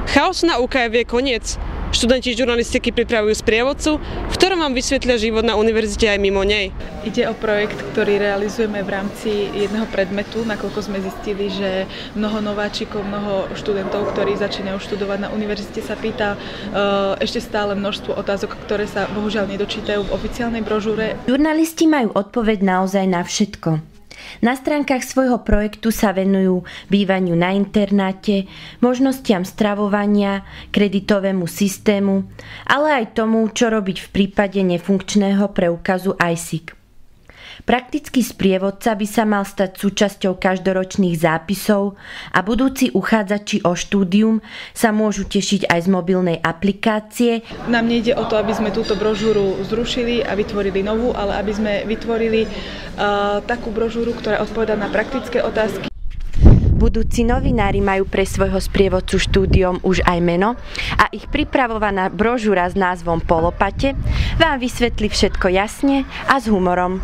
Chaos na UKF je koniec. Študenti žurnalistiky pripravujú sprievodcu, v ktorom vám vysvetlia život na univerzite aj mimo nej. Ide o projekt, ktorý realizujeme v rámci jedného predmetu, nakoľko sme zistili, že mnoho nováčikov, mnoho študentov, ktorí začínajú študovať na univerzite, sa pýta ešte stále množstvo otázok, ktoré sa bohužiaľ nedočítajú v oficiálnej brožúre. Žurnalisti majú odpoveď naozaj na všetko. Na stránkach svojho projektu sa venujú bývaniu na internáte, možnostiam stravovania, kreditovému systému, ale aj tomu, čo robiť v prípade nefunkčného preukazu ISIC. Praktický sprievodca by sa mal stať súčasťou každoročných zápisov a budúci uchádzači o štúdium sa môžu tešiť aj z mobilnej aplikácie. Nám nejde o to, aby sme túto brožúru zrušili a vytvorili novú, ale aby sme vytvorili takú brožúru, ktorá odpovedá na praktické otázky. Budúci novinári majú pre svojho sprievodcu štúdiom už aj meno a ich pripravovaná brožúra s názvom Po lopate vám vysvetlí všetko jasne a s humorom.